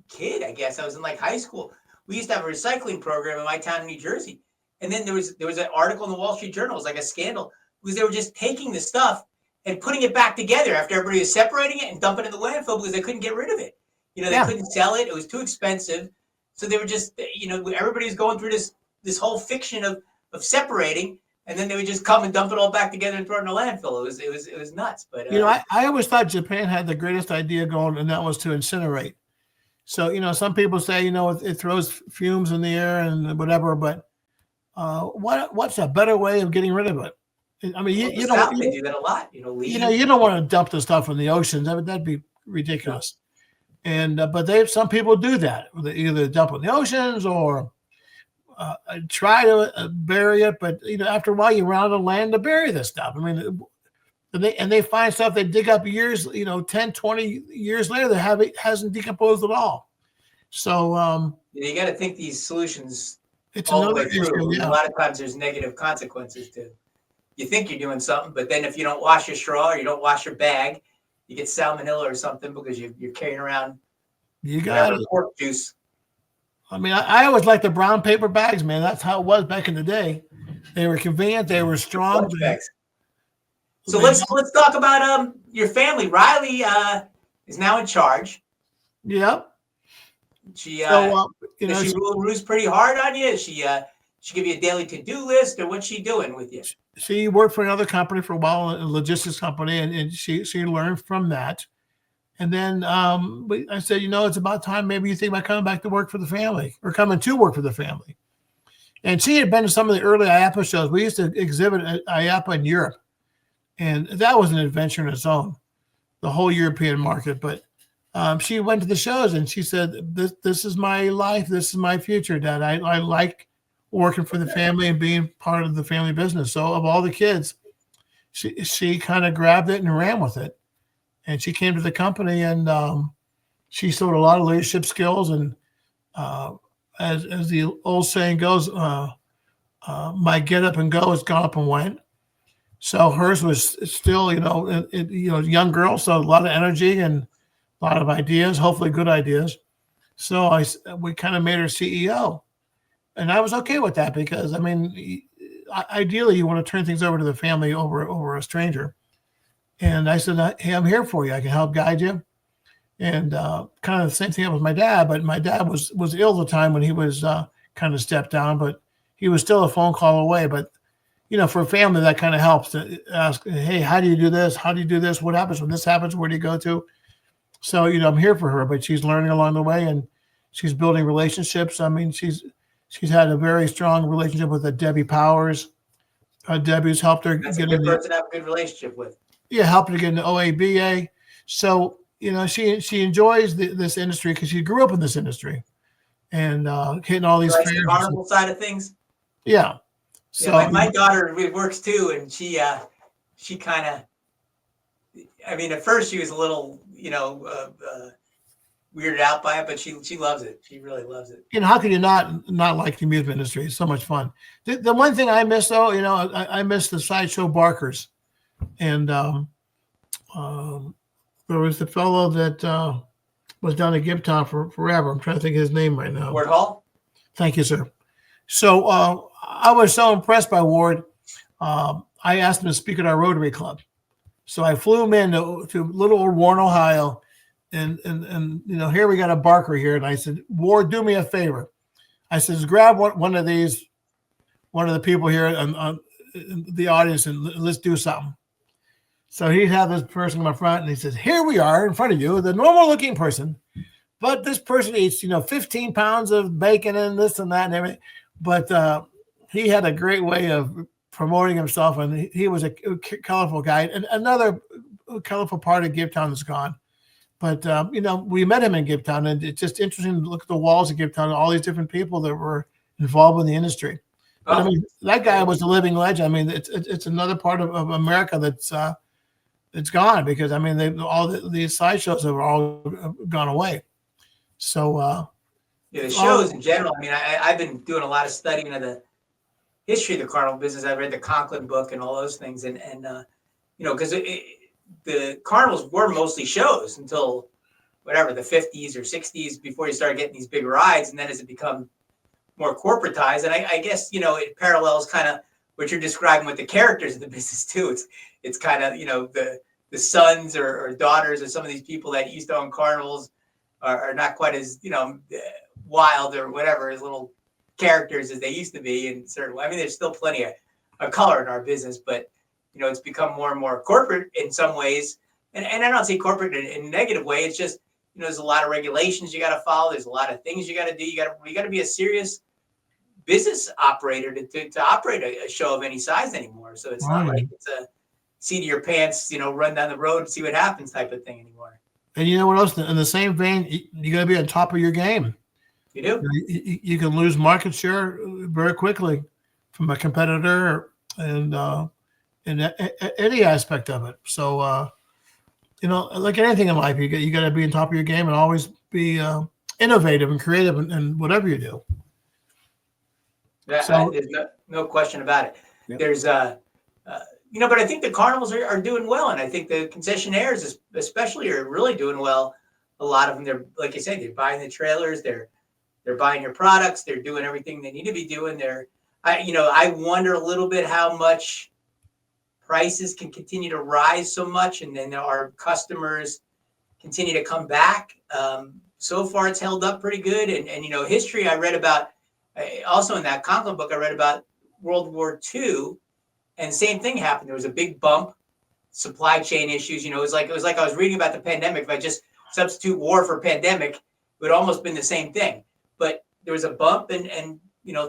kid, I guess I was in like high school, we used to have a recycling program in my town in New Jersey. And then there was an article in the Wall Street Journal. It was like a scandal because they were just taking the stuff and putting it back together after everybody was separating it and dumping it in the landfill because they couldn't get rid of it. They couldn't sell it. It was too expensive. So they were just, everybody was going through this whole fiction of separating, and then they would just come and dump it all back together and throw it in the landfill. It was nuts. But
I always thought Japan had the greatest idea going, and that was to incinerate. So some people say it throws fumes in the air and whatever, but what's a better way of getting rid of it? I mean,
they do that a lot. You
don't want to dump the stuff in the oceans. That'd be ridiculous. And but some people do that. They either dump in the oceans or try to bury it. But after a while, you run out of land to bury this stuff. I mean, they find stuff they dig up years, 10, 20 years later that hasn't decomposed at all. So
You got to think these solutions
it's
all the
another
way through.
issue.
A
Yeah.
lot of times there's negative consequences to. You think you're doing something, but then if you don't wash your straw or you don't wash your bag, you get salmonella or something because you're carrying around
You got
whatever
it.
pork juice.
I mean, I always liked the brown paper bags, man. That's how it was back in the day. They were convenient. They were strong.
Lunch bags. So let's talk about your family. Riley is now in charge.
Yep.
She
So
does she rules pretty hard on you? Is she give you a daily to-do list, or what's she doing with you?
she worked for another company for a while, a logistics company, and she learned from that. And then I said, it's about time. Maybe you think about coming back to work for the family or coming to work for the family. And she had been to some of the early IAPA shows. We used to exhibit at IAPA in Europe, and that was an adventure in its own, the whole European market. But she went to the shows and she said, this is my life. This is my future, Dad. I like working for the family and being part of the family business. So of all the kids, she kind of grabbed it and ran with it. And she came to the company and she showed a lot of leadership skills. And as the old saying goes, my get up and go has gone up and went. So hers was still, young girl, so a lot of energy and a lot of ideas, hopefully good ideas. So we kind of made her CEO, and I was okay with that because I mean, ideally you want to turn things over to the family over a stranger. And I said, hey, I'm here for you. I can help guide you. And kind of the same thing with my dad, but my dad was ill at the time when he was kind of stepped down, but he was still a phone call away. But for a family, that kind of helps to ask, hey, how do you do this? How do you do this? What happens when this happens? Where do you go to? So, I'm here for her, but she's learning along the way and she's building relationships. I mean, she's had a very strong relationship with Debbie Powers. Debbie's helped her
That's a good person to have a good relationship with.
Yeah, helped her get into OABA. So, she enjoys this industry because she grew up in this industry and hitting all these fairs.
The carnival side of things.
Yeah. So
my daughter works too, and she kind of. I mean, at first she was a little, weirded out by it, but she loves it. She really loves it.
How can you not like the amusement industry? It's so much fun. The one thing I miss though, I miss the sideshow barkers, and there was the fellow that was down at Gibtown for forever. I'm trying to think of his name right now.
Ward Hall.
Thank you, sir. So I was so impressed by Ward. I asked him to speak at our Rotary Club. So I flew him in to little old Warren, Ohio, and here we got a barker here. And I said, Ward, do me a favor. I said, grab one of the people here on the audience and let's do something. So he'd have this person in my front and he says, here we are in front of you, the normal looking person, but this person eats, 15 pounds of bacon and this and that and everything. But he had a great way of promoting himself, and he was a colorful guy. And another colorful part of Gibtown is gone. But, we met him in Gibtown, and it's just interesting to look at the walls of Gibtown and all these different people that were involved in the industry. But, I mean, that guy was a living legend. I mean, it's another part of America that's it's gone because, I mean, all these sideshows have all gone away. So,
the shows in general, I mean, I've been doing a lot of studying of the history of the carnival business. I read the Conklin book and all those things. And because the carnivals were mostly shows until whatever, the 50s or 60s before you started getting these big rides. And then as it become more corporatized, and I guess, it parallels kind of what you're describing with the characters of the business too. It's kind of, the sons or daughters of some of these people that used to own carnivals are not quite as, wild or whatever, as little characters as they used to be in certain way. I mean, there's still plenty of color in our business, but it's become more and more corporate in some ways. And I don't say corporate in a negative way. It's just, there's a lot of regulations you got to follow. There's a lot of things you got to do. You got to be a serious business operator to operate a show of any size anymore. So it's not like it's a seat of your pants, run down the road and see what happens type of thing anymore.
And you know what else? In the same vein, you got to be on top of your game.
You do.
You can lose market share very quickly from a competitor, and in any aspect of it. So, like anything in life, you got to be on top of your game and always be innovative and creative in whatever you do.
Yeah,
So,
there's no question about it.
yeah.
There's but I think the carnivals are doing well, and I think the concessionaires especially are really doing well. A lot of them, they're like you said, they're buying the trailers, they're buying your products, they're doing everything they need to be doing. I wonder a little bit how much prices can continue to rise so much, and then our customers continue to come back. So far, it's held up pretty good, and history I read about. Also in that Conklin book, I read about World War II, and same thing happened. There was a big bump, supply chain issues. It was like I was reading about the pandemic. If I just substitute war for pandemic, it would almost been the same thing. But there was a bump, and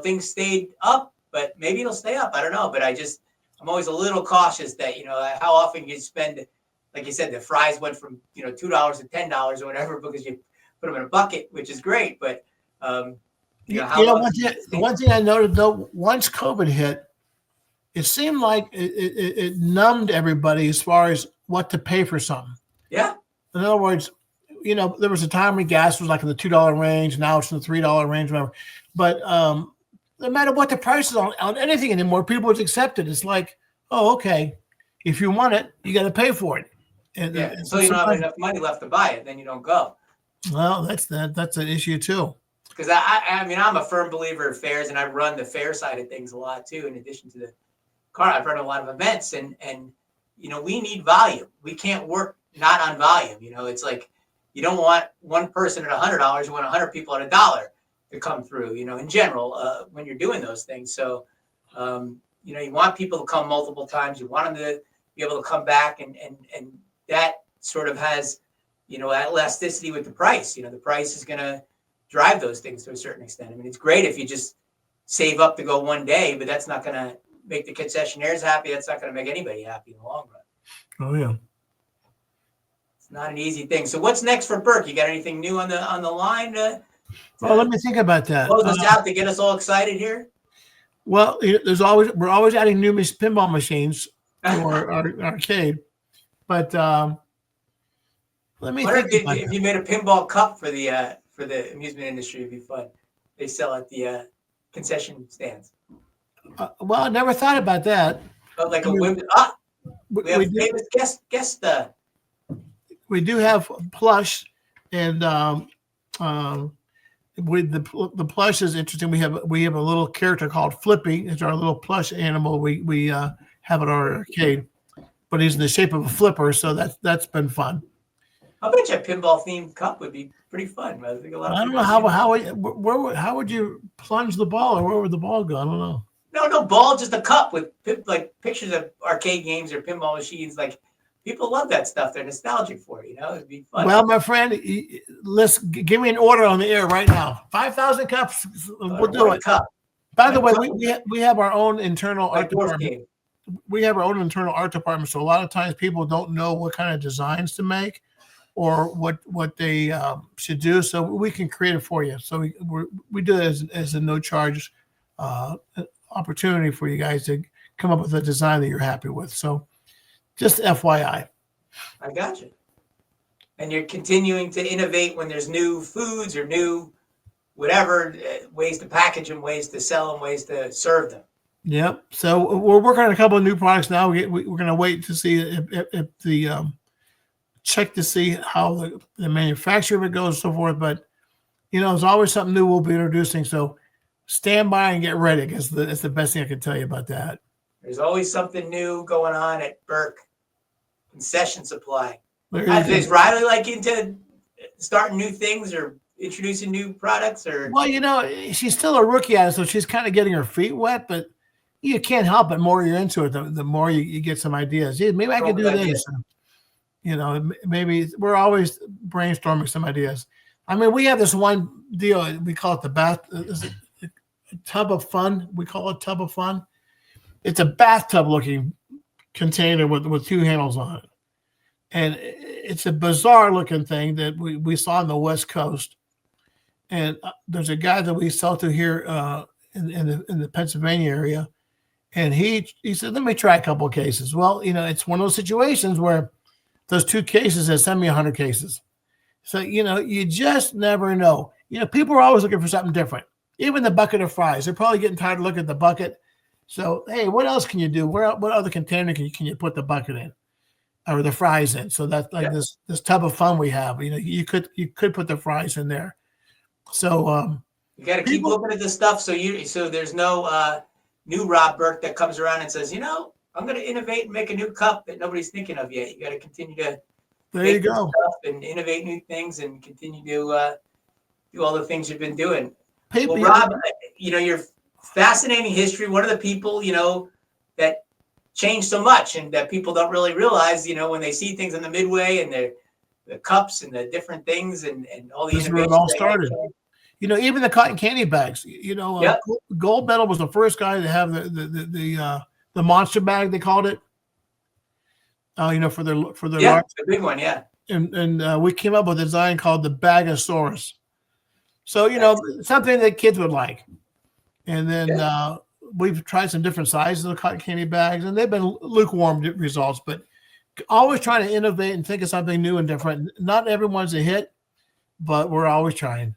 things stayed up. But maybe it'll stay up. I don't know. But I'm always a little cautious that how often you spend. Like you said, the fries went from $2 to $10 or whatever because you put them in a bucket, which is great. But
one thing I noted though, once COVID hit, it seemed like it numbed everybody as far as what to pay for something.
Yeah.
In other words, there was a time when gas was like in the $2 range. Now it's in the $3 range, whatever. But no matter what the price is on anything anymore, people just accept it. It's like, oh, okay, if you want it, you got to pay for it. And
so you don't have enough money left to buy it, then you don't go.
Well, that's an issue too.
Because I'm a firm believer in fairs, and I run the fair side of things a lot too. In addition to the car, I've run a lot of events, and we need volume. We can't work not on volume. It's like you don't want one person at $100. You want 100 people at $1 to come through. In general, when you're doing those things, so you want people to come multiple times. You want them to be able to come back, and that sort of has elasticity with the price. The price is going to drive those things to a certain extent. I mean, it's great if you just save up to go one day, but that's not going to make the concessionaires happy. That's not going to make anybody happy in the long run.
Oh yeah,
it's not an easy thing. So what's next for Berk? You got anything new on the line?
Well, let me think about that.
Close us out to get us all excited here.
Well, we're always adding new pinball machines to our arcade, but let me think
if you made a pinball cup for the amusement industry, it'd be fun. They sell at the concession stands.
Well, I never thought about that.
Oh, like a women. We have famous guest.
We do have plush, and with the plush is interesting. We have a little character called Flippy. It's our little plush animal. We have at our arcade, but he's in the shape of a flipper, so that's been fun.
I bet you a pinball themed cup would be pretty fun. I think
I don't know how would you plunge the ball, or where would the ball go? I don't know.
No ball, just a cup with like pictures of arcade games or pinball machines. Like people love that stuff. They're nostalgic for it. It'd be fun.
Well, my friend, let's give me an order on the air right now. 5,000 cups. We'll do it.
Cup.
By the way, we have our own internal art department.
Game.
We have our own internal art department. So a lot of times people don't know what kind of designs to make or what they should do. So we can create it for you. So we do it as a no charge opportunity for you guys to come up with a design that you're happy with. So just FYI.
I got you. And you're continuing to innovate when there's new foods or new whatever ways to package them, ways to sell them, ways to serve them.
Yep. So we're working on a couple of new products now. We're going to wait to see if the check to see how the manufacture of it goes and so forth. But, there's always something new we'll be introducing. So stand by and get ready. I guess that's the best thing I can tell you about that.
There's always something new going on at Berk Concession Supply. Is Riley like into starting new things or introducing new products? Or
well, she's still a rookie at it, so she's kind of getting her feet wet. But you can't help it. The more you're into it, the more you get some ideas. Yeah, maybe I can do this. Maybe we're always brainstorming some ideas. I mean, we have this one deal. We call it the tub of fun. We call it tub of fun. It's a bathtub-looking container with two handles on it. And it's a bizarre-looking thing that we saw on the West Coast. And there's a guy that we sell to here in the Pennsylvania area. And he said, let me try a couple of cases. Well, it's one of those situations where those two cases have sent me 100 cases. So, you just never know. People are always looking for something different. Even the bucket of fries, they're probably getting tired of looking at the bucket. So, hey, what else can you do? What other container can you put the bucket in or the fries in? So that's like this tub of fun we have. You could put the fries in there. So
you got to keep looking at this stuff. So there's no new Rob Berk that comes around and says, I'm going to innovate and make a new cup that nobody's thinking of yet. You got to continue to make stuff and innovate new things and continue to do all the things you've been doing. Well, Rob, your fascinating history. One of the people, that changed so much and that people don't really realize, when they see things in the Midway and the cups and the different things and all the innovations.
This is where it all started. Even the cotton candy bags. Gold Medal was the first guy to have the monster bag, they called it. For their
the big one, yeah.
And we came up with a design called the Bagosaurus. So something that kids would like. And then we've tried some different sizes of cotton candy bags, and they've been lukewarm results. But always trying to innovate and think of something new and different. Not everyone's a hit, but we're always trying.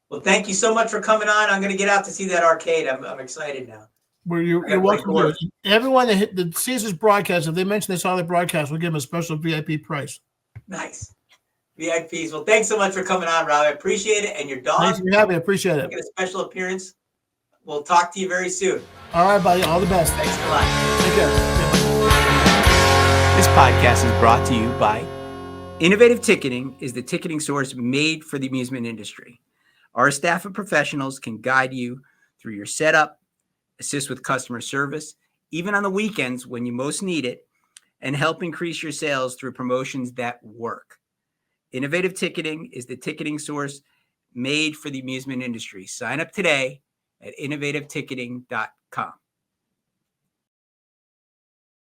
Well, thank you so much for coming on. I'm going to get out to see that arcade. I'm excited now.
You're welcome to it. Everyone that sees this broadcast, if they mention they saw the broadcast, we'll give them a special VIP price.
Nice. VIPs. Well, thanks so much for coming on, Rob. I appreciate it. And your dog.
Thanks for having me. I appreciate it.
Get a special appearance. We'll talk to you very soon.
All right, buddy. All the best.
Thanks a lot.
Take care.
This podcast is brought to you by Innovative Ticketing is the ticketing source made for the amusement industry. Our staff of professionals can guide you through your setup, assist with customer service, even on the weekends when you most need it, and help increase your sales through promotions that work. Innovative Ticketing is the ticketing source made for the amusement industry. Sign up today at innovativeticketing.com.